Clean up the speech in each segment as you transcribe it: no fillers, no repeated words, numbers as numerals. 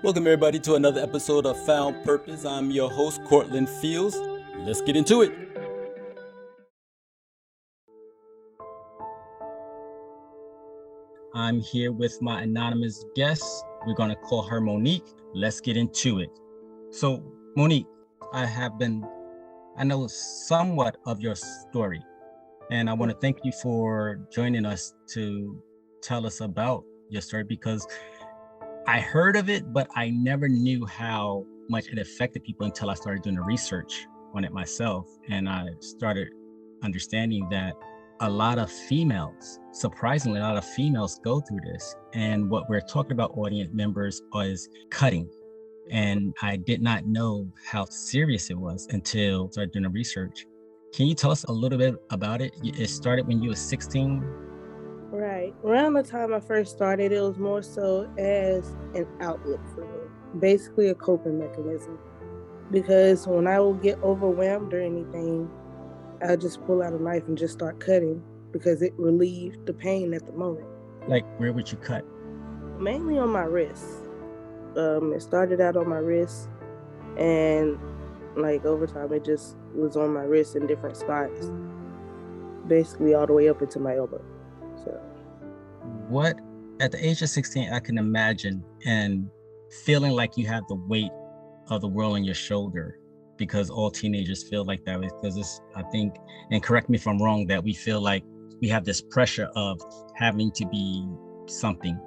Welcome everybody to another episode of Found Purpose. I'm your host, Cortland Fields. Let's get into it. I'm here with my anonymous guest. We're going to call her Monique. Let's get into it. So, Monique, I know somewhat of your story, and I want to thank you for joining us to tell us about your story because I heard of it, but I never knew how much it affected people until I started doing the research on it myself. And I started understanding that surprisingly, a lot of females go through this. And what we're talking about, audience members, is cutting. And I did not know how serious it was until I started doing the research. Can you tell us a little bit about it? It started when you were 16. Right. Around the time I first started, it was more so as an outlet for me, basically a coping mechanism. Because when I would get overwhelmed or anything, I'll just pull out a knife and just start cutting because it relieved the pain at the moment. Like, where would you cut? Mainly on my wrists. It started out on my wrist, and over time, it just was on my wrist in different spots, basically all the way up into my elbow. So, what at the age of 16, I can imagine and feeling like you have the weight of the world on your shoulder, because all teenagers feel like that, because it's, I think, and correct me if I'm wrong, that we feel like we have this pressure of having to be something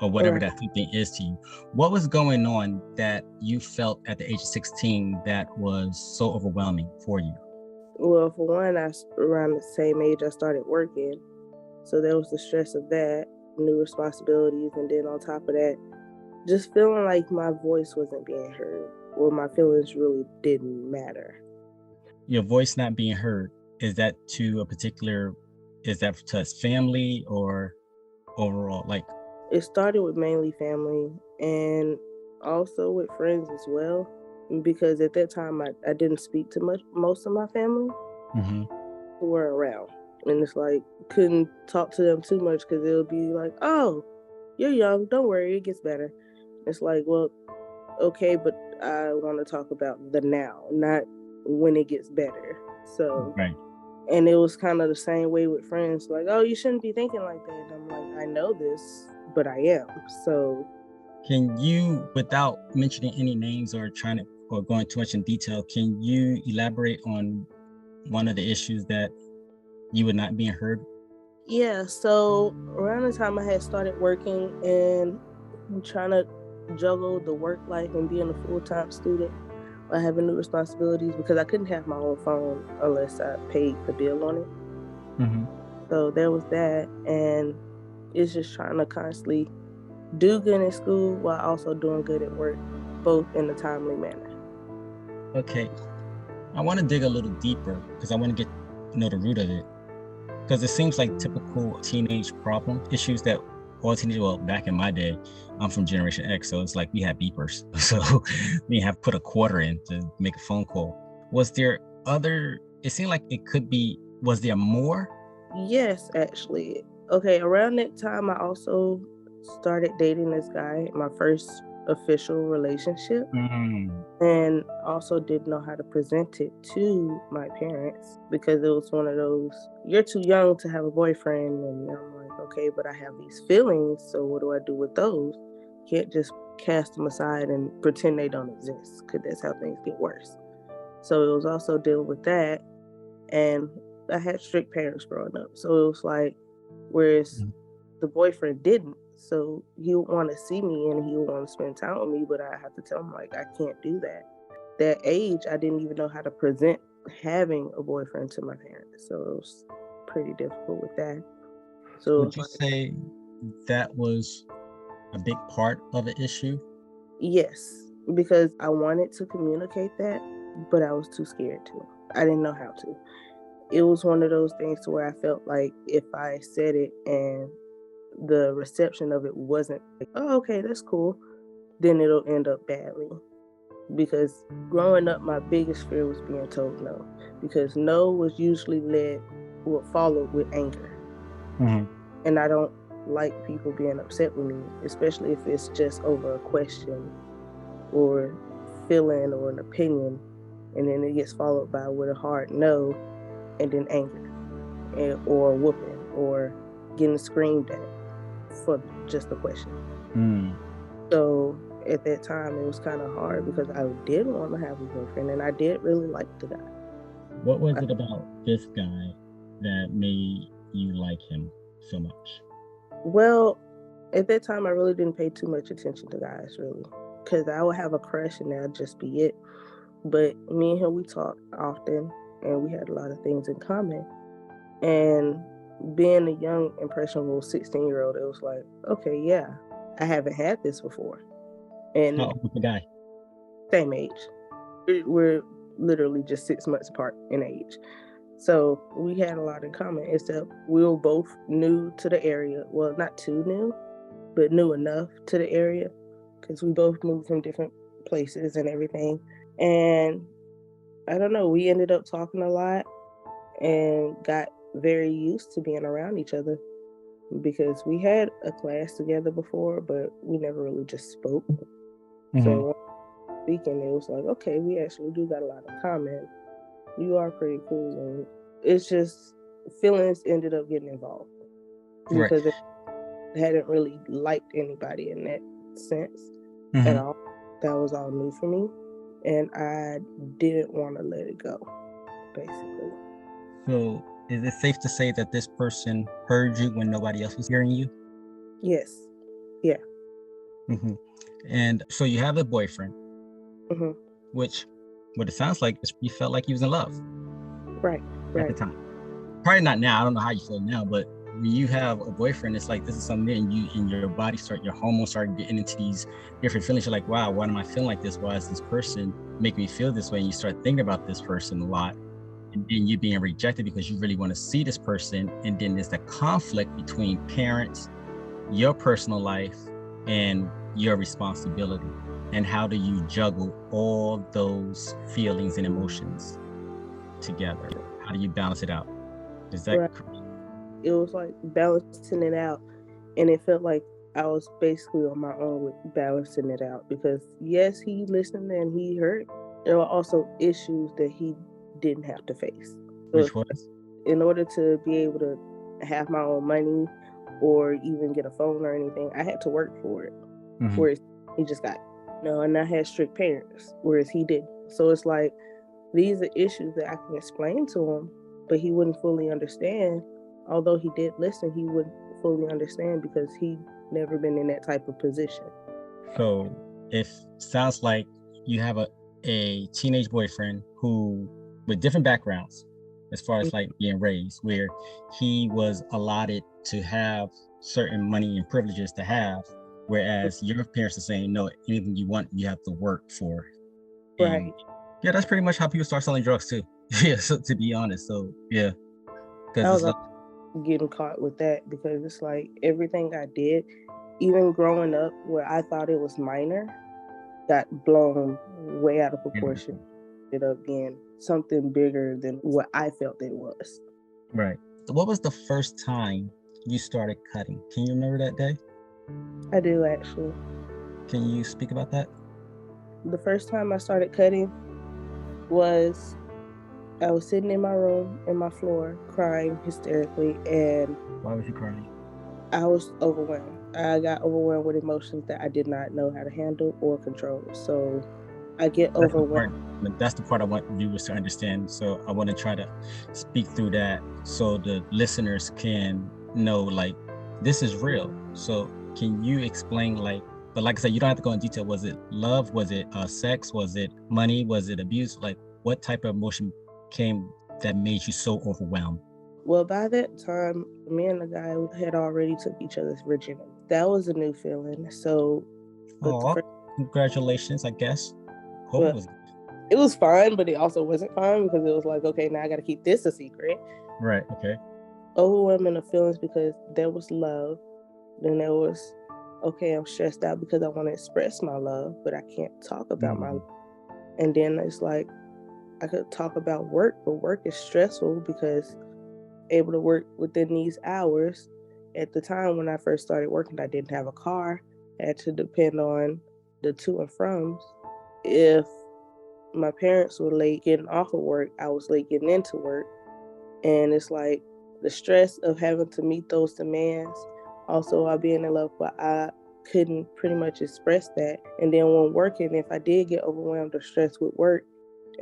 or whatever that something is to you. What was going on that you felt at the age of 16 that was so overwhelming for you? Well, for one, around the same age I started working. So there was the stress of that, new responsibilities, and then on top of that, just feeling like my voice wasn't being heard or my feelings really didn't matter. Your voice not being heard, is that to family or overall? Like, it started with mainly family and also with friends as well, because at that time I didn't speak to most of my family who were around. And it's like, couldn't talk to them too much because it would be like, oh, you're young, don't worry, it gets better. It's like, well, okay, but I want to talk about the now, not when it gets better. So, right. And it was kind of the same way with friends, like, oh, you shouldn't be thinking like that. And I'm like, I know this, but I am. So, can you, without mentioning any names or going too much in detail, can you elaborate on one of the issues that you were not being heard? Yeah, so around the time I had started working and trying to juggle the work life and being a full-time student while having new responsibilities, because I couldn't have my own phone unless I paid the bill on it. So there was that, and it's just trying to constantly do good in school while also doing good at work, both in a timely manner. Okay, I want to dig a little deeper because I want to know the root of it. Because it seems like typical teenage problem issues that all teenagers, well, back in my day, I'm from Generation X, so it's like we had beepers. So we have put a quarter in to make a phone call. Was there it seemed like it could be, was there more? Yes, actually. Okay, around that time, I also started dating this guy, my first official relationship, and also didn't know how to present it to my parents because it was one of those, you're too young to have a boyfriend. And I'm like, okay, but I have these feelings, so what do I do with those? Can't just cast them aside and pretend they don't exist, because that's how things get worse. So it was also dealing with that, and I had strict parents growing up, so it was like, whereas the boyfriend didn't. So he would want to see me and he would want to spend time with me, but I have to tell him, like, I can't do that. That age, I didn't even know how to present having a boyfriend to my parents, so it was pretty difficult with that. So would you say that was a big part of the issue? Yes, because I wanted to communicate that, but I was too scared to. I didn't know how to. It was one of those things to where I felt like if I said it and the reception of it wasn't like, oh, okay, that's cool, then it'll end up badly. Because growing up, my biggest fear was being told no, because no was usually followed with anger. And I don't like people being upset with me, especially if it's just over a question or feeling or an opinion, and then it gets followed by with a hard no, and then anger, or whooping, or getting screamed at for just a question. So at that time, it was kind of hard because I did want to have a boyfriend, and I did really like the guy. What was it about this guy that made you like him so much? Well, at that time, I really didn't pay too much attention to guys, really, because I would have a crush and that'd just be it. But me and him, we talked often, and we had a lot of things in common. And being a young, impressionable 16-year-old, it was like, okay, yeah, I haven't had this before. And how old was the guy? Same age. We're literally just 6 months apart in age. So we had a lot in common, except we were both new to the area. Well, not too new, but new enough to the area, because we both moved from different places and everything. And I don't know, we ended up talking a lot and got very used to being around each other, because we had a class together before, but we never really just spoke. So speaking, it was like, okay, we actually do got a lot in common. You are pretty cool, and it's just feelings ended up getting involved because it hadn't really liked anybody in that sense at all. That was all new for me, and I didn't want to let it go, basically. So is it safe to say that this person heard you when nobody else was hearing you? Yes. Yeah. And so you have a boyfriend, which, what it sounds like is you felt like you was in love. Right. At the time. Probably not now. I don't know how you feel now, but when you have a boyfriend, it's like this is something and you in your body your hormones start getting into these different feelings. You're like, wow, why am I feeling like this? Why is this person making me feel this way? And you start thinking about this person a lot. And then you being rejected because you really want to see this person. And then there's the conflict between parents, your personal life, and your responsibility. And how do you juggle all those feelings and emotions together? How do you balance it out? Is that correct? It was like balancing it out, and it felt like I was basically on my own with balancing it out, because yes, he listened and he heard. There were also issues that he didn't have to face. Which was? In order to be able to have my own money or even get a phone or anything, I had to work for it. Whereas he just got and I had strict parents, whereas he didn't. So it's like, these are issues that I can explain to him, but he wouldn't fully understand. Although he did listen, he wouldn't fully understand because he never been in that type of position. So it sounds like you have a teenage boyfriend who, with different backgrounds, as far as like being raised, where he was allotted to have certain money and privileges to have, whereas your parents are saying, no, anything you want, you have to work for. Right. Yeah, that's pretty much how people start selling drugs too. Yeah, so to be honest, so yeah. Because it's getting caught with that, because it's like everything I did, even growing up where I thought it was minor, got blown way out of proportion. Ended up being something bigger than what I felt it was. Right. What was the first time you started cutting? Can you remember that day? I do, actually. Can you speak about that? The first time I started cutting was, I was sitting in my room, in my floor, crying hysterically. And why was you crying? I was overwhelmed. I got overwhelmed with emotions that I did not know how to handle or control. So I get overwhelmed. That's the part I want viewers to understand. So I want to try to speak through that so the listeners can know, like, this is real. So can you explain, like, but like I said, you don't have to go in detail. Was it love? Was it sex? Was it money? Was it abuse? Like, what type of emotion came that made you so overwhelmed? Well, by that time, me and the guy had already took each other's virginity. That was a new feeling. So, congratulations, I guess. Hope it was fun, but it also wasn't fun, because it was like, okay, now I got to keep this a secret. Right. Okay. Overwhelming of feelings, because there was love. Then there was, okay, I'm stressed out because I want to express my love, but I can't talk about my love. And then it's like, I could talk about work, but work is stressful because able to work within these hours, At the time when I first started working, I didn't have a car. I had to depend on the to and froms. If my parents were late getting off of work, I was late getting into work. And it's like the stress of having to meet those demands. Also, I being in love, but I couldn't pretty much express that. And then when working, if I did get overwhelmed or stressed with work,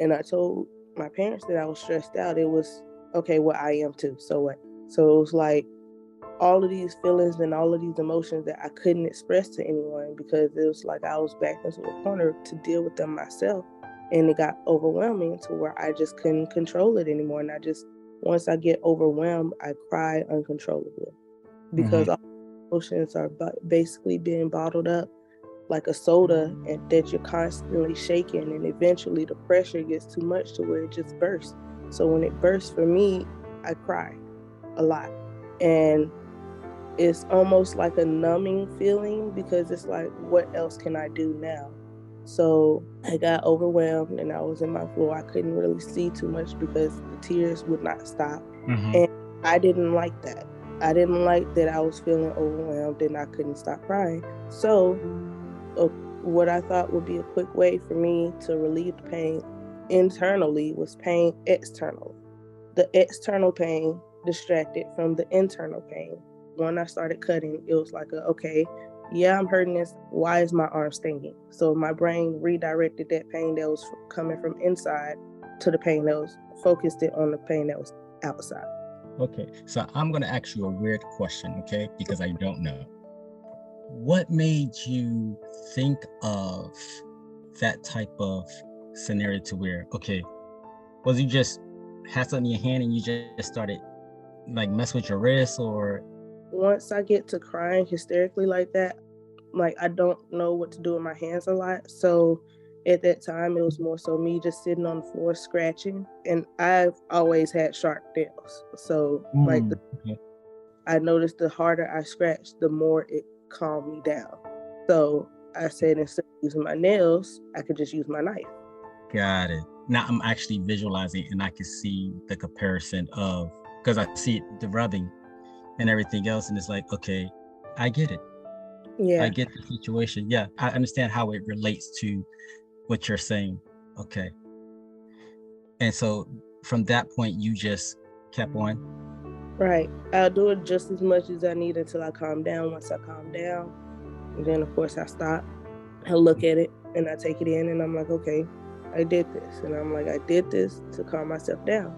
and I told my parents that I was stressed out, it was, okay, well, I am too. So what? So it was like all of these feelings and all of these emotions that I couldn't express to anyone because it was like I was backed into a corner to deal with them myself. And it got overwhelming to where I just couldn't control it anymore. And once I get overwhelmed, I cry uncontrollably because all emotions are basically being bottled up like a soda and that you're constantly shaking, and eventually the pressure gets too much to where it just bursts. So when it bursts for me, I cry a lot. And it's almost like a numbing feeling because it's like, what else can I do now? So I got overwhelmed and I was in my floor. I couldn't really see too much because the tears would not stop. And I didn't like that. I didn't like that I was feeling overwhelmed and I couldn't stop crying. So what I thought would be a quick way for me to relieve the pain internally was pain externally. The external pain distracted from the internal pain. When I started cutting, it was like, okay, yeah, I'm hurting this. Why is my arm stinging? So my brain redirected that pain that was coming from inside to the pain that was focused it on the pain that was outside. Okay, so I'm going to ask you a weird question, okay? Because I don't know. What made you think of that type of scenario to where, okay, was you just had something in your hand and you just started like mess with your wrist? Or once I get to crying hysterically like that, like I don't know what to do with my hands a lot. So at that time, it was more so me just sitting on the floor scratching. And I've always had sharp nails. So I noticed the harder I scratched, the more it calmed me down. So I said, instead of using my nails, I could just use my knife. Got it. Now I'm actually visualizing and I can see the comparison of, because I see the rubbing and everything else. And it's like, okay, I get it. Yeah. I get the situation. Yeah. I understand how it relates to what you're saying. Okay. And so from that point, you just kept on. Right. I'll do it just as much as I need until I calm down. Once I calm down, and then of course I stop. I look at it and I take it in and I'm like, okay, I did this. And I'm like, I did this to calm myself down.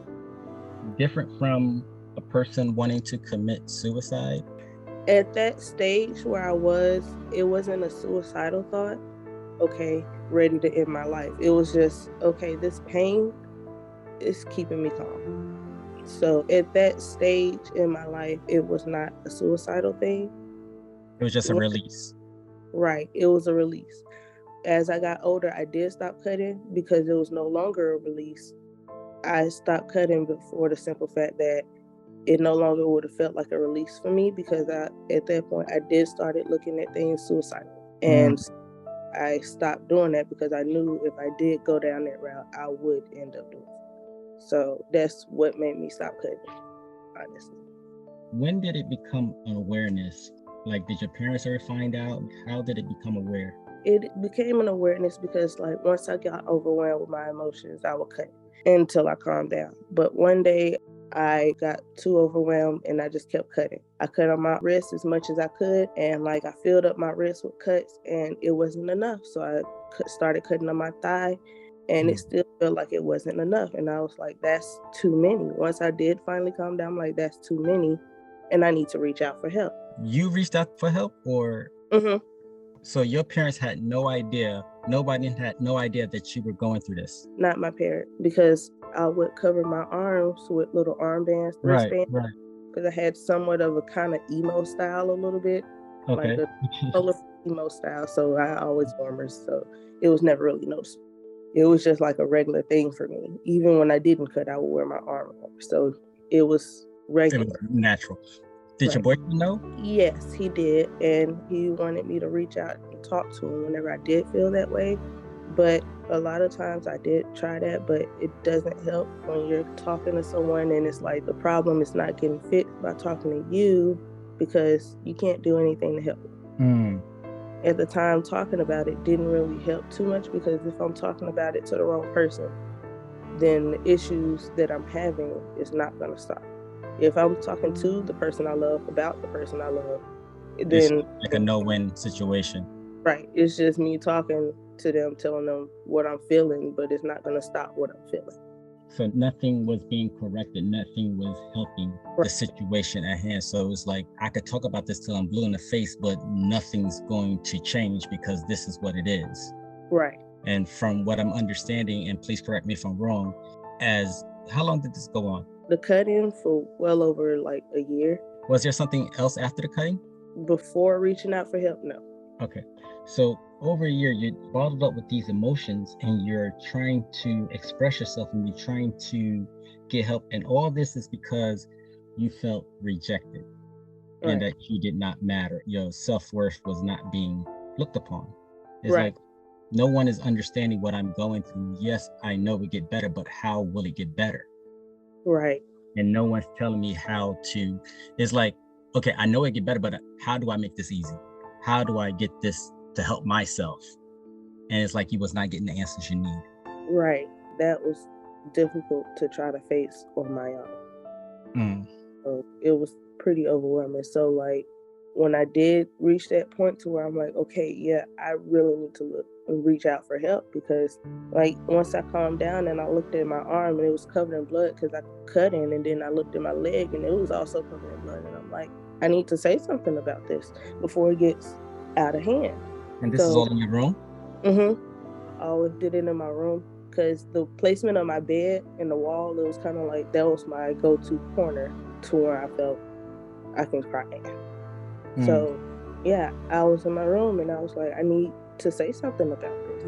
Different from a person wanting to commit suicide? At that stage where I was, it wasn't a suicidal thought, okay, ready to end my life. It was just, okay, this pain is keeping me calm. So at that stage in my life, it was not a suicidal thing. It was just a release. Right. It was a release. As I got older, I did stop cutting because it was no longer a release. I stopped cutting for the simple fact that it no longer would have felt like a release for me because at that point, I did started looking at things suicidal. And I stopped doing that because I knew if I did go down that route, I would end up doing it. So that's what made me stop cutting, honestly. When did it become an awareness? Like, did your parents ever find out? How did it become aware? It became an awareness because, like, once I got overwhelmed with my emotions, I would cut until I calmed down. But one day I got too overwhelmed and I just kept cutting. I cut on my wrist as much as I could, and like I filled up my wrist with cuts and it wasn't enough. So I started cutting on my thigh and it still felt like it wasn't enough. And I was like, that's too many. Once I did finally calm down, I'm like, that's too many and I need to reach out for help. You reached out for help, or? So your parents had no idea, nobody had no idea that you were going through this? Not my parent, because I would cover my arms with little armbands, wristbands, because I had somewhat of a kind of emo style a little bit, like a colorful emo style, so I always warmers, so it was never really noticeable. It was just like a regular thing for me. Even when I didn't cut, I would wear my arm over, so it was regular. It was natural. Did your boyfriend know? Yes, he did. And he wanted me to reach out and talk to him whenever I did feel that way. But a lot of times I did try that, but it doesn't help when you're talking to someone and it's like the problem is not getting fixed by talking to you. because you can't do anything to help. At the time, talking about it didn't really help too much, because if I'm talking about it to the wrong person, then the issues that I'm having is not going to stop. If I'm talking to the person I love about the person I love, then it's like a no-win situation. Right. It's just me talking to them, telling them what I'm feeling, but it's not going to stop what I'm feeling. So nothing was being corrected. Nothing was helping the situation at hand. So it was like, I could talk about this till I'm blue in the face, but nothing's going to change because this is what it is. Right. And from what I'm understanding, and please correct me if I'm wrong, how long did this go on? The cutting for well over like a year. Was there something else after the cutting? Before reaching out for help, no. Okay. So over a year, you're bottled up with these emotions and you're trying to express yourself and you're trying to get help. And all this is because you felt rejected and that you did not matter. Your self-worth was not being looked upon. It's like, no one is understanding what I'm going through. Yes, I know it get better, but how will it get better? Right. And no one's telling me how to. It's like, okay, I know it get better, but how do I make this easy? How do I get this to help myself? And it's like you was not getting the answers you need. Right. That was difficult to try to face on my own. So it was pretty overwhelming. So like when I did reach that point to where I'm like, okay, yeah, I really need to look and reach out for help, because like once I calmed down and I looked at my arm and it was covered in blood because I cut in, and then I looked at my leg and it was also covered in blood, and I'm like, I need to say something about this before it gets out of hand. And this is all in your room? I always did it in my room, because the placement of my bed and the wall, it was kind of like that was my go-to corner to where I felt I can cry. So yeah, I was in my room and I was like, I need to say something about this.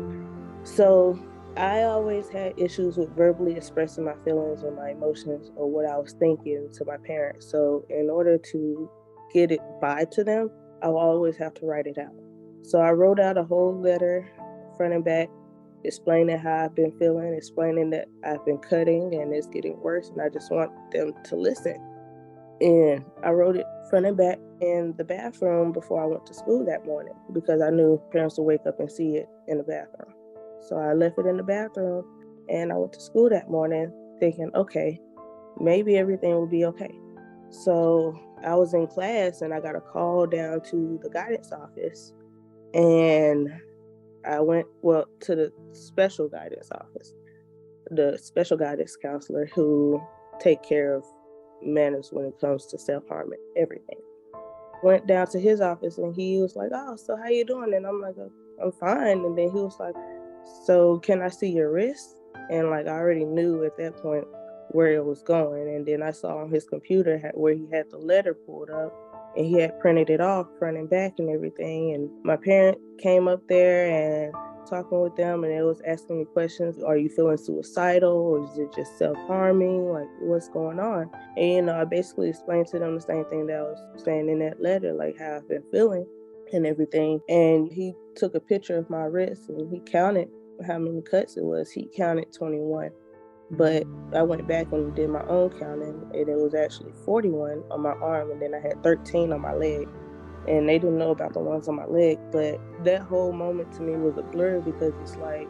So I always had issues with verbally expressing my feelings or my emotions or what I was thinking to my parents. So in order to get it by to them, I will always have to write it out. So I wrote out a whole letter, front and back, explaining how I've been feeling, explaining that I've been cutting and it's getting worse, and I just want them to listen. And I wrote it front and back in the bathroom before I went to school that morning, because I knew parents would wake up and see it in the bathroom. So I left it in the bathroom and I went to school that morning thinking, okay, maybe everything will be okay. So I was in class and I got a call down to the guidance office, and I went to the special guidance office, the special guidance counselor who take care of manners when it comes to self-harm and everything. Went down to his office and he was like, oh, so how you doing? And I'm like, I'm fine. And then he was like, so can I see your wrist? And like, I already knew at that point where it was going. And then I saw on his computer where he had the letter pulled up, and he had printed it off front and back and everything. And my parent came up there and talking with them, and it was asking me questions. Are you feeling suicidal, or is it just self-harming? Like, what's going on? And I basically explained to them the same thing that I was saying in that letter, like how I've been feeling and everything. And he took a picture of my wrist and he counted how many cuts it was. He counted 21. But I went back and did my own counting, and it was actually 41 on my arm, and then I had 13 on my leg. And they didn't know about the ones on my leg, but that whole moment to me was a blur, because it's like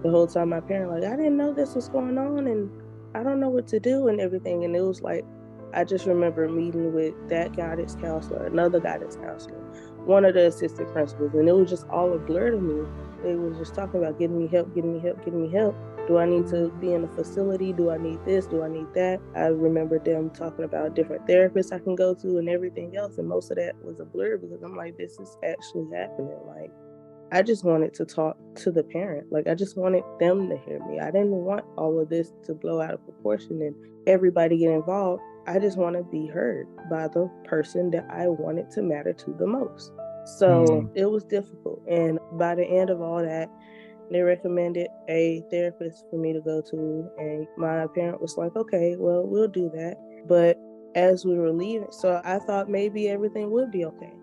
the whole time my parents like, I didn't know this was going on and I don't know what to do and everything. And it was like, I just remember meeting with that guidance counselor, another guidance counselor, one of the assistant principals, and it was just all a blur to me. They was just talking about getting me help, getting me help, getting me help. Do I need to be in a facility? Do I need this? Do I need that? I remember them talking about different therapists I can go to and everything else. And most of that was a blur, because I'm like, this is actually happening. Like, I just wanted to talk to the parent. Like, I just wanted them to hear me. I didn't want all of this to blow out of proportion and everybody get involved. I just want to be heard by the person that I wanted to matter to the most. So it was difficult. And by the end of all that, they recommended a therapist for me to go to, and my parent was like, okay, well, we'll do that. But as we were leaving, so I thought maybe everything would be okay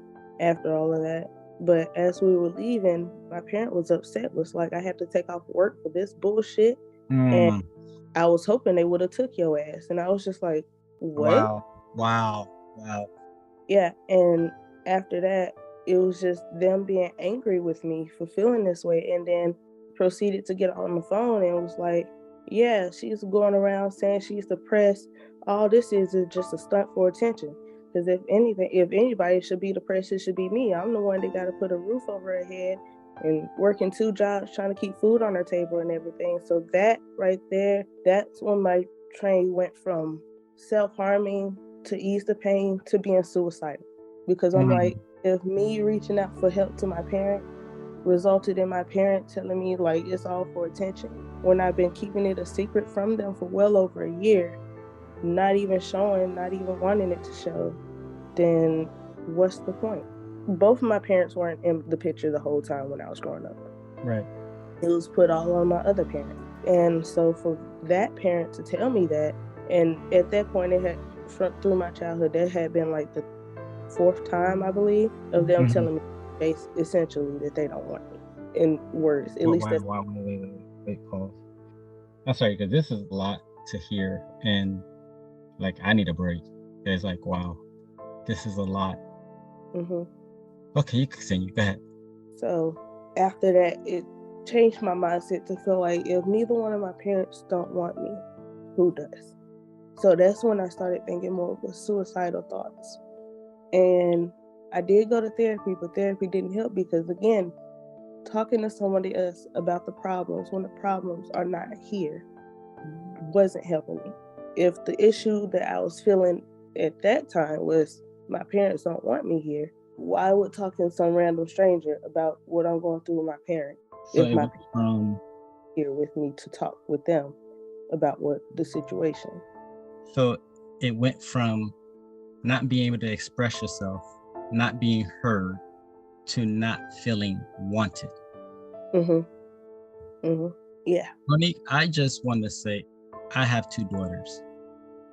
after all of that. But as we were leaving, my parent was upset, was like, I have to take off work for this bullshit. And I was hoping they would have took your ass. And I was just like, what? Wow. Yeah, and after that, it was just them being angry with me for feeling this way, and then proceeded to get on the phone and was like, yeah, she's going around saying she's depressed. All this is just a stunt for attention. Because if anything, if anybody should be depressed, it should be me. I'm the one that got to put a roof over her head and working 2 jobs trying to keep food on her table and everything. So that right there, that's when my train went from self-harming to ease the pain to being suicidal. Because I'm like, if me reaching out for help to my parent resulted in my parent telling me like it's all for attention, when I've been keeping it a secret from them for well over a year, not even showing, not even wanting it to show, then what's the point? Both of my parents weren't in the picture the whole time when I was growing up. Right. It was put all on my other parent. And so for that parent to tell me that, and at that point it had, through my childhood, that had been like the 4th time, I believe, of them telling me essentially that they don't want me. In words, at least that's... Wait, pause. I'm sorry, because this is a lot to hear, and like I need a break. It's like, wow, this is a lot. Okay, you continue. Go ahead. So after that, it changed my mindset to feel like if neither one of my parents don't want me, who does? So that's when I started thinking more of suicidal thoughts. And I did go to therapy, but therapy didn't help because, again, talking to somebody else about the problems when the problems are not here wasn't helping me. If the issue that I was feeling at that time was my parents don't want me here, why would talking to some random stranger about what I'm going through with my parent if my parents here with me to talk with them about what the situation? So it went from not being able to express yourself, not being heard, to not feeling wanted. Yeah. Monique, I just want to say I have 2 daughters,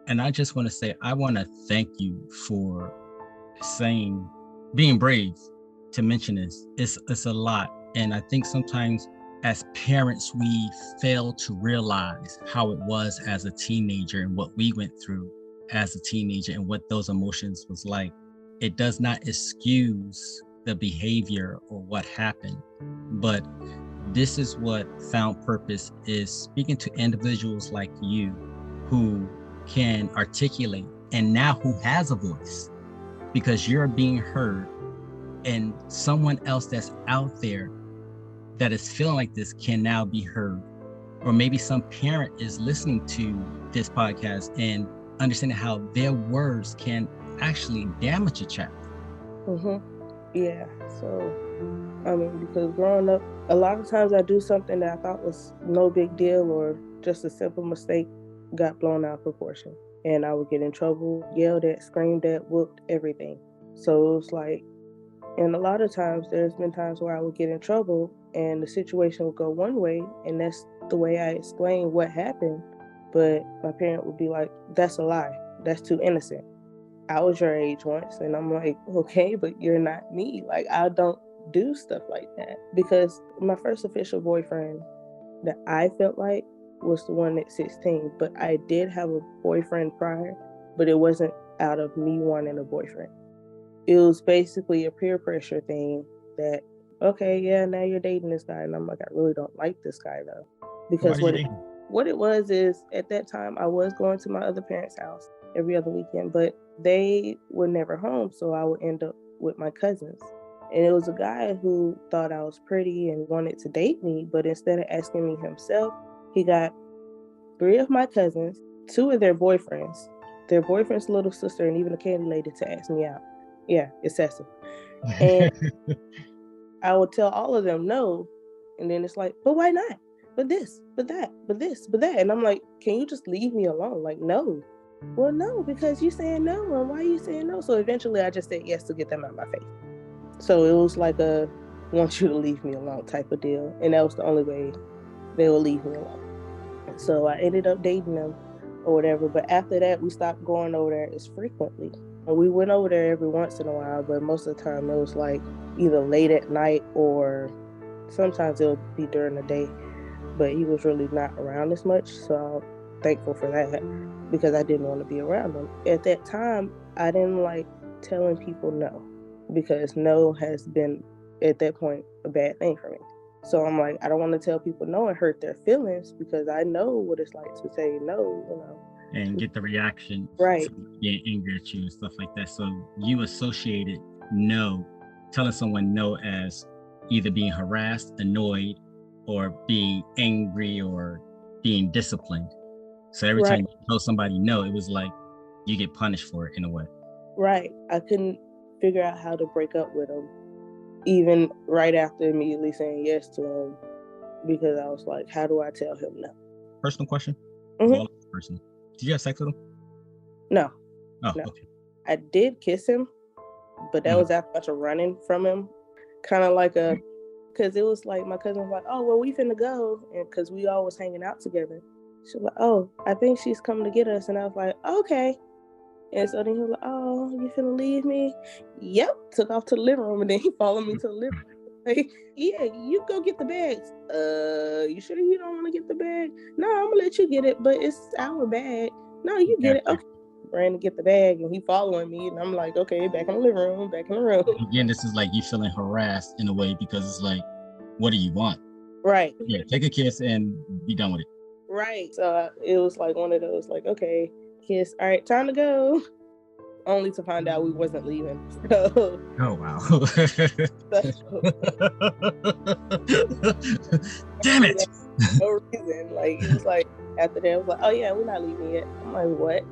and I just want to say I want to thank you for being brave to mention this. It's a lot, and I think sometimes as parents we fail to realize how it was as a teenager and what we went through as a teenager and what those emotions was like. It does not excuse the behavior or what happened, but this is what Found Purpose is speaking to individuals like you who can articulate and now who has a voice because you're being heard, and someone else that's out there that is feeling like this can now be heard. Or maybe some parent is listening to this podcast and understanding how their words can actually damage a child. Yeah. So, I mean, because growing up, a lot of times I do something that I thought was no big deal or just a simple mistake got blown out of proportion. And I would get in trouble, yelled at, screamed at, whooped, everything. So it was like, and a lot of times there's been times where I would get in trouble and the situation would go one way, and that's the way I explain what happened. But my parent would be like, that's a lie. That's too innocent. I was your age once. And I'm like, okay, but you're not me. Like, I don't do stuff like that. Because my first official boyfriend that I felt like was the one at 16. But I did have a boyfriend prior, but it wasn't out of me wanting a boyfriend. It was basically a peer pressure thing that, okay, yeah, now you're dating this guy. And I'm like, I really don't like this guy though. Because what it was is, at that time, I was going to my other parents' house every other weekend, but they were never home. So I would end up with my cousins. And it was a guy who thought I was pretty and wanted to date me. But instead of asking me himself, he got 3 of my cousins, 2 of their boyfriend's little sister, and even a candy lady to ask me out. Yeah, excessive. And I would tell all of them no. And then it's like, but why not? But this, but that, but this, but that. And I'm like, can you just leave me alone? Like, no. Well, no, because you saying no. And why are you saying no? So eventually I just said yes to get them out of my face. So it was like a want you to leave me alone type of deal. And that was the only way they would leave me alone. So I ended up dating them or whatever. But after that, we stopped going over there as frequently. And we went over there every once in a while, but most of the time it was like either late at night or sometimes it would be during the day. But he was really not around as much. So I'm thankful for that because I didn't want to be around him. At that time, I didn't like telling people no, because no has been at that point a bad thing for me. So I'm like, I don't want to tell people no and hurt their feelings, because I know what it's like to say no, and get the reaction, right? Being angry at you and stuff like that. So you associated no, telling someone no, as either being harassed, annoyed, or being angry, or being disciplined. So every time you told somebody no, it was like you get punished for it in a way. Right. I couldn't figure out how to break up with him, even right after immediately saying yes to him, because I was like, how do I tell him no? Personal question. Personal. Did you have sex with him? No. Oh, no. okay. I did kiss him, but that was after a bunch of running from him. Kind of like because it was like my cousin was like, oh, well, we finna go. And because we all was hanging out together. She was like, oh, I think she's coming to get us. And I was like, okay. And so then he was like, oh, you finna leave me? Yep. Took off to the living room, and then he followed me to the living room. Like, yeah, you go get the bags. You sure you don't want to get the bag? No, I'm gonna let you get it, but it's our bag. No, you get it. Okay. Ran to get the bag, and he following me, and I'm like, okay, back in the living room, back in the room. Again, this is like you feeling harassed in a way, because it's like, what do you want? Right. Yeah, take a kiss and be done with it. Right. So it was like one of those, like, okay, kiss. All right, time to go. Only to find out we wasn't leaving. So, oh wow. Damn it. No reason. Like, it was like after that, I was like, oh yeah, we're not leaving yet. I'm like, what?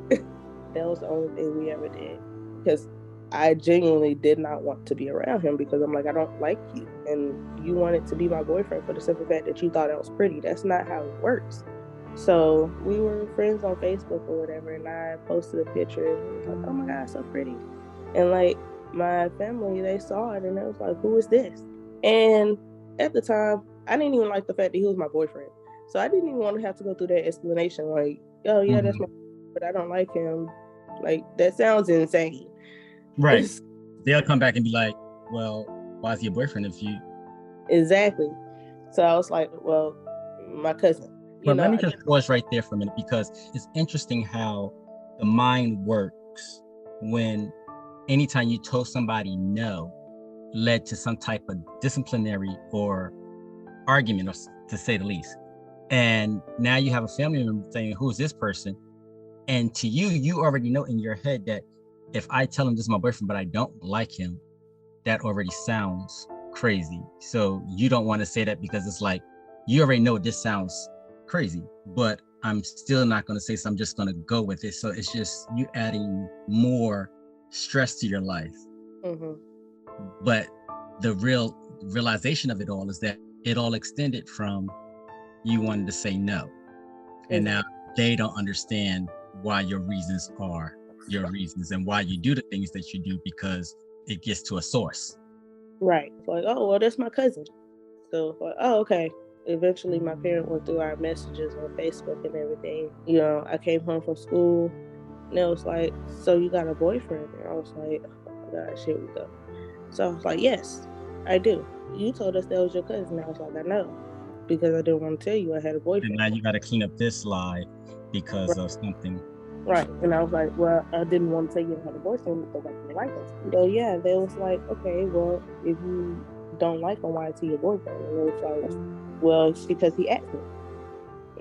That was the only thing we ever did, because I genuinely did not want to be around him, because I'm like, I don't like you, and you wanted to be my boyfriend for the simple fact that you thought I was pretty. That's not how it works. So we were friends on Facebook or whatever, and I posted a picture, and it was like, oh my God, so pretty. And like my family, they saw it, and it was like, who is this? And at the time, I didn't even like the fact that he was my boyfriend. So I didn't even want to have to go through that explanation, like, oh yeah, that's my, but I don't like him. Like, that sounds insane. Right. They'll come back and be like, well, why is he your boyfriend if you... Exactly. So I was like, well, my cousin. But let me just pause right there for a minute, because it's interesting how the mind works when anytime you told somebody no led to some type of disciplinary or argument, or to say the least. And now you have a family member saying, who's this person? And to you, you already know in your head that if I tell him this is my boyfriend, but I don't like him, that already sounds crazy. So you don't want to say that, because it's like, you already know this sounds crazy, but I'm still not going to say so. I'm just going to go with it. So it's just you adding more stress to your life. But the realization of it all is that it all extended from you wanting to say no. And now they don't understand why your reasons are your reasons and why you do the things that you do, because it gets to a source. Right. Like, oh, well, that's my cousin. So, like, oh, okay. Eventually, my parent went through our messages on Facebook and everything. You know, I came home from school, and it was like, so you got a boyfriend? And I was like, oh my gosh, here we go. So I was like, yes, I do. You told us that was your cousin. I was like, I know, because I didn't want to tell you I had a boyfriend. And now you got to clean up this lie because of something. Right. And I was like, well, I didn't want to tell you I had a boyfriend because I didn't like him. So yeah, they was like, okay, well, if you don't like him, why is he your boyfriend? And it was like, well, it's because he asked me.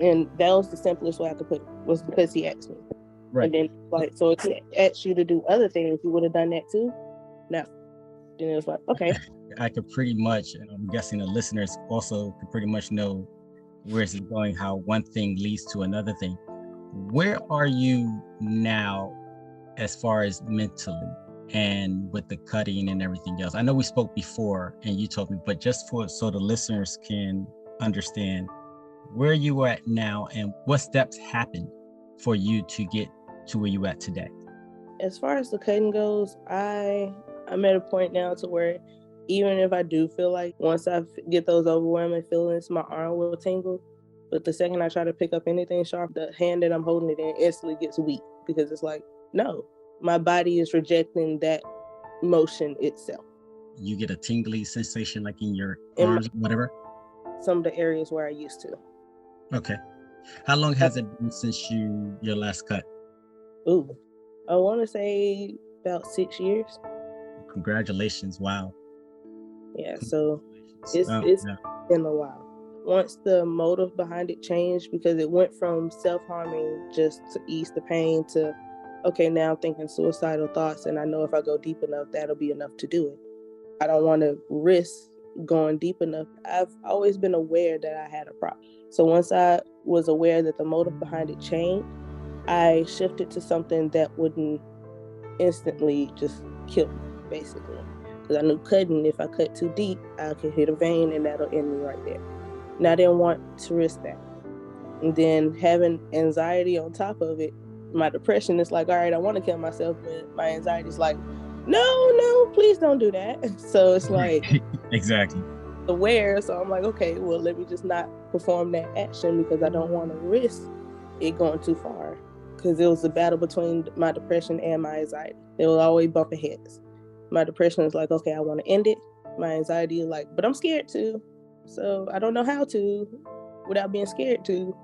And that was the simplest way I could put it, was because he asked me. Right. And then, like, so if he asked you to do other things, you would have done that too? No. Then it was like, okay. I could pretty much, and I'm guessing the listeners also could pretty much know where it's going, how one thing leads to another thing. Where are you now as far as mentally and with the cutting and everything else? I know we spoke before and you told me, but just so the listeners can understand where you are at now and what steps happened for you to get to where you at today. As far as the cutting goes, I'm at a point now to where even if I do feel like once I get those overwhelming feelings, my arm will tingle. But the second I try to pick up anything sharp, the hand that I'm holding it in instantly gets weak, because it's like, no, my body is rejecting that motion itself. You get a tingly sensation like in your arms, whatever? Some of the areas where I used to. Okay. How long has it been since your last cut? Ooh, I want to say about 6 years. Congratulations. Wow. Yeah, so it's Yeah. been a while. Once the motive behind it changed, because it went from self-harming just to ease the pain to, okay, now I'm thinking suicidal thoughts, and I know if I go deep enough, that'll be enough to do it. I don't want to risk going deep enough. I've always been aware that I had a problem. So once I was aware that the motive behind it changed, I shifted to something that wouldn't instantly just kill me, basically. Because I knew cutting, if I cut too deep, I could hit a vein and that'll end me right there. And I didn't want to risk that. And then having anxiety on top of it, my depression is like, all right, I want to kill myself, but my anxiety is like, no, please don't do that. So it's like exactly aware. So I'm like, okay, well, let me just not perform that action because I don't want to risk it going too far. Because it was a battle between my depression and my anxiety. They were always bumping heads. My depression is like, okay, I want to end it. My anxiety is like, but I'm scared to. So I don't know how to without being scared to.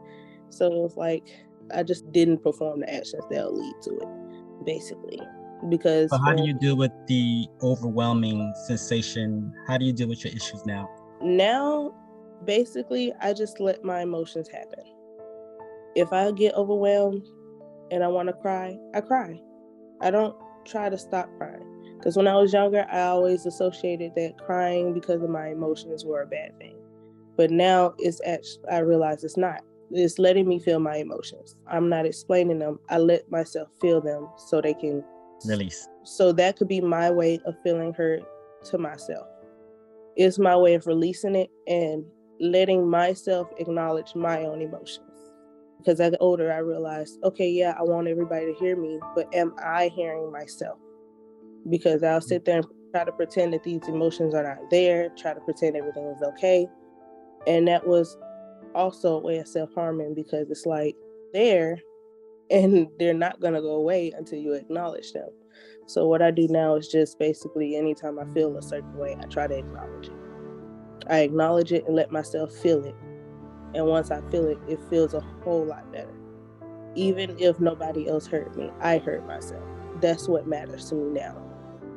So it's like, I just didn't perform the actions that'll lead to it, basically. Because so how do you deal with the overwhelming sensation? How do you deal with your issues now? Now, basically, I just let my emotions happen. If I get overwhelmed and I want to cry, I cry. I don't try to stop crying. Because when I was younger, I always associated that crying because of my emotions were a bad thing. But now it's actually, I realize it's not. It's letting me feel my emotions. I'm not explaining them. I let myself feel them so they can release. So that could be my way of feeling hurt to myself. It's my way of releasing it and letting myself acknowledge my own emotions. Because as I got older, I realized, okay, yeah, I want everybody to hear me, but am I hearing myself? Because I'll sit there and try to pretend that these emotions are not there, try to pretend everything is okay. And that was also a way of self-harming because it's like there and they're not going to go away until you acknowledge them. So what I do now is just basically anytime I feel a certain way, I try to acknowledge it. I acknowledge it and let myself feel it. And once I feel it, it feels a whole lot better. Even if nobody else heard me, I heard myself. That's what matters to me now.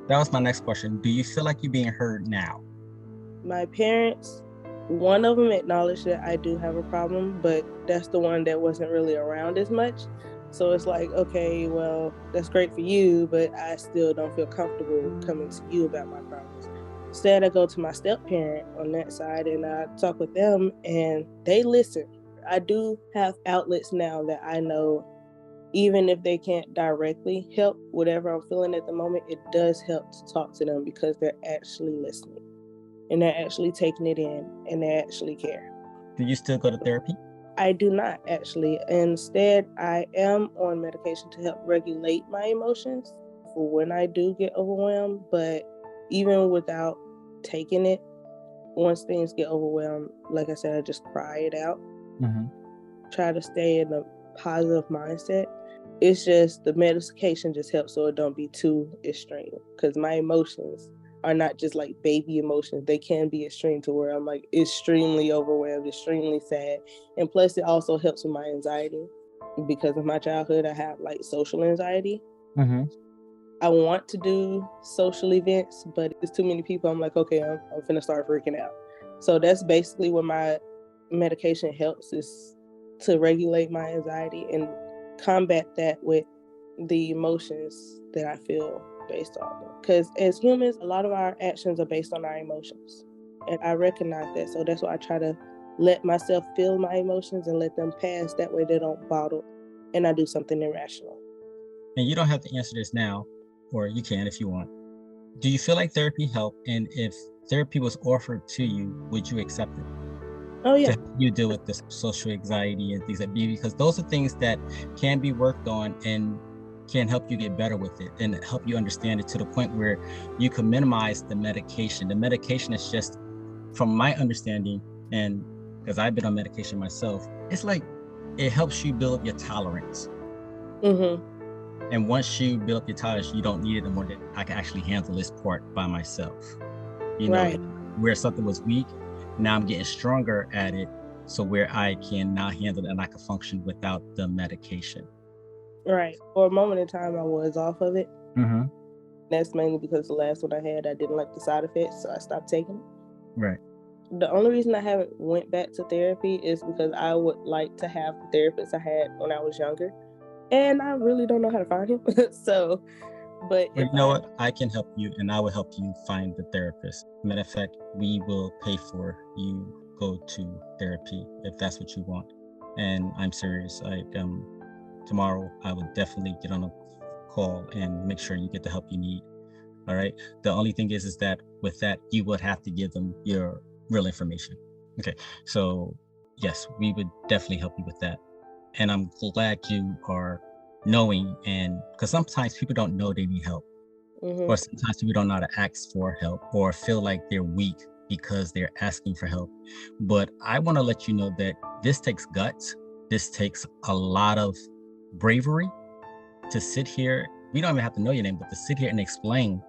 That was my next question. Do you feel like you're being heard now? My parents, one of them acknowledged that I do have a problem, but that's the one that wasn't really around as much. So it's like, okay, well, that's great for you, but I still don't feel comfortable coming to you about my problems. Instead, I go to my step-parent on that side and I talk with them and they listen. I do have outlets now that I know, even if they can't directly help whatever I'm feeling at the moment, it does help to talk to them because they're actually listening and they're actually taking it in and they actually care. Do you still go to therapy? I do not actually. Instead, I am on medication to help regulate my emotions for when I do get overwhelmed. But even without taking it, once things get overwhelmed, like I said, I just cry it out. Mm-hmm. Try to stay in a positive mindset. It's just the medication just helps so it don't be too extreme because my emotions are not just like baby emotions. They can be extreme to where I'm like extremely overwhelmed, extremely sad. And plus it also helps with my anxiety because of my childhood. I have like social anxiety. Mm-hmm. I want to do social events, but it's too many people. I'm like, okay, I'm finna start freaking out. So that's basically what my medication helps is to regulate my anxiety and combat that with the emotions that I feel based on them. Because as humans, a lot of our actions are based on our emotions. And I recognize that. So that's why I try to let myself feel my emotions and let them pass. That way they don't bottle and I do something irrational. And you don't have to answer this now, or you can if you want. Do you feel like therapy helped? And if therapy was offered to you, would you accept it? Oh, yeah. To help you deal with this social anxiety and things like that, because those are things that can be worked on and can help you get better with it and help you understand it to the point where you can minimize the medication. The medication is just, from my understanding, and because I've been on medication myself, it's like it helps you build up your tolerance. Mm-hmm. And once you build up your tolerance, you don't need it anymore. That I can actually handle this part by myself. You know, right. Where something was weak, now I'm getting stronger at it. So where I can now handle it and I can function without the medication. Right. For a moment in time, I was off of it. Mm-hmm. That's mainly because the last one I had, I didn't like the side effects, so I stopped taking it. Right. The only reason I haven't went back to therapy is because I would like to have the therapist I had when I was younger, and I really don't know how to find him. So, but Well, you know what? I can help you, and I will help you find the therapist. Matter of fact, we will pay for you go to therapy if that's what you want. And I'm serious. Tomorrow I will definitely get on a call and make sure you get the help you need. All right. The only thing is that with that, you would have to give them your real information. Okay. So yes, we would definitely help you with that. And I'm glad you are knowing, and because sometimes people don't know they need help, or sometimes people don't know how to ask for help or feel like they're weak because they're asking for help. But I want to let you know that this takes guts. This takes a lot of bravery to sit here. We don't even have to know your name, but to sit here and explain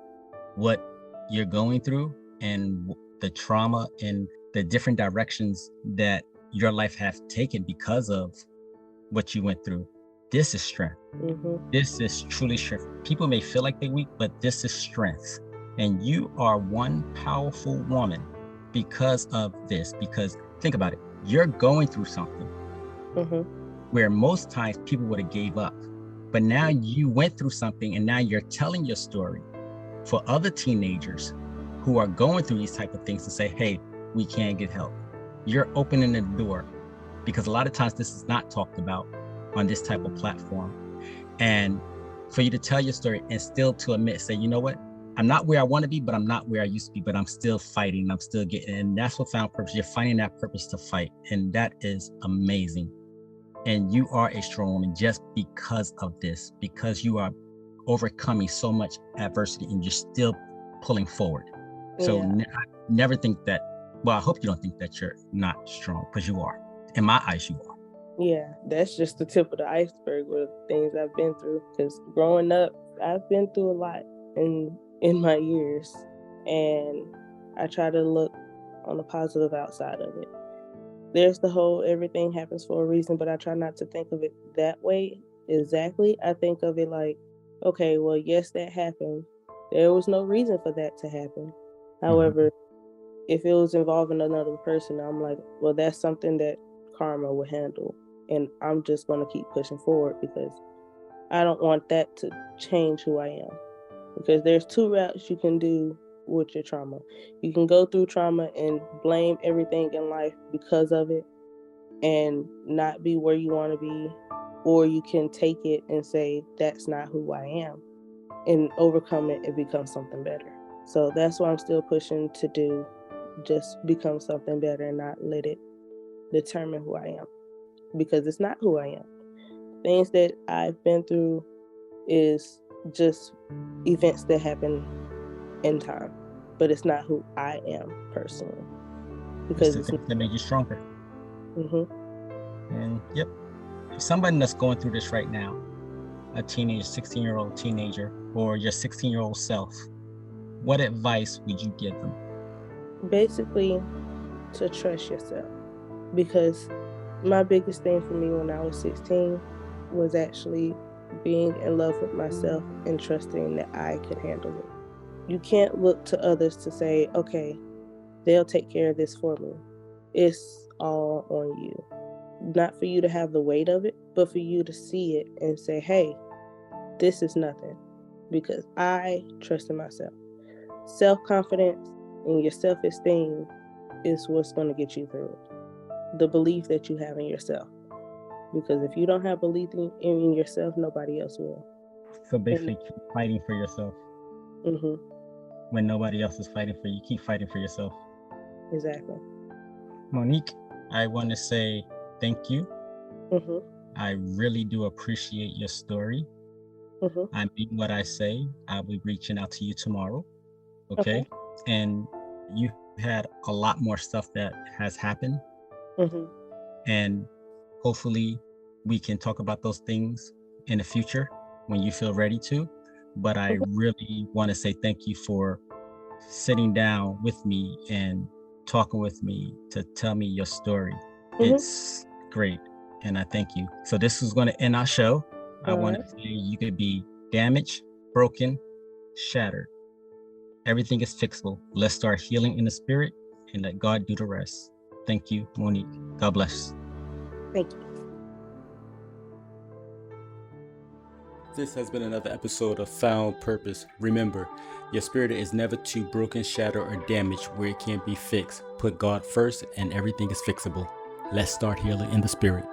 what you're going through and the trauma and the different directions that your life have taken because of what you went through. This is strength. This is truly strength. People may feel like they're weak, but this is strength. And you are one powerful woman because of this. Because think about it, you're going through something where most times people would have gave up. But now you went through something, and now you're telling your story for other teenagers who are going through these type of things to say, hey, we can get help. You're opening the door, because a lot of times this is not talked about on this type of platform. And for you to tell your story and still to admit, say, you know what, I'm not where I want to be, but I'm not where I used to be, but I'm still fighting. I'm still getting, and that's what found purpose. You're finding that purpose to fight. And that is amazing. And you are a strong woman just because of this, because you are overcoming so much adversity and you're still pulling forward. So I never think that, well, I hope you don't think that you're not strong, because you are. In my eyes, you are. Yeah, that's just the tip of the iceberg with things I've been through. Because growing up, I've been through a lot in my years, and I try to look on the positive outside of it. There's the whole everything happens for a reason, but I try not to think of it that way exactly. I think of it like, okay, well, yes, that happened. There was no reason for that to happen. However, if it was involving another person, I'm like, well, that's something that karma will handle. And I'm just going to keep pushing forward, because I don't want that to change who I am. Because there's two routes you can do with your trauma. You can go through trauma and blame everything in life because of it and not be where you want to be, or you can take it and say, that's not who I am, and overcome it and become something better. So that's what I'm still pushing to do, just become something better and not let it determine who I am, because it's not who I am. Things that I've been through is just events that happen in time, but it's not who I am personally, because it's the things that made you stronger. And yep, somebody that's going through this right now, a teenage 16-year-old teenager, or your 16-year-old self, what advice would you give them? Basically, to trust yourself, because my biggest thing for me when I was 16 was actually being in love with myself and trusting that I could handle it. You can't look to others to say, okay, they'll take care of this for me. It's all on you. Not for you to have the weight of it, but for you to see it and say, hey, this is nothing, because I trust in myself. Self-confidence and your self-esteem is what's going to get you through it. The belief that you have in yourself. Because if you don't have belief in yourself, nobody else will. So basically, keep fighting for yourself. When nobody else is fighting for you, keep fighting for yourself. Exactly. Monique, I want to say thank you. I really do appreciate your story. I mean what I say. I'll be reaching out to you tomorrow. Okay. And you had a lot more stuff that has happened. And hopefully we can talk about those things in the future when you feel ready to. But I really want to say thank you for sitting down with me and talking with me to tell me your story. It's great. And I thank you. So this is going to end our show. I want to say you could be damaged, broken, shattered. Everything is fixable. Let's start healing in the spirit and let God do the rest. Thank you, Monique. God bless. Thank you. This has been another episode of Found Purpose. Remember, your spirit is never too broken, shattered, or damaged where it can't be fixed. Put God first and everything is fixable. Let's start healing in the spirit.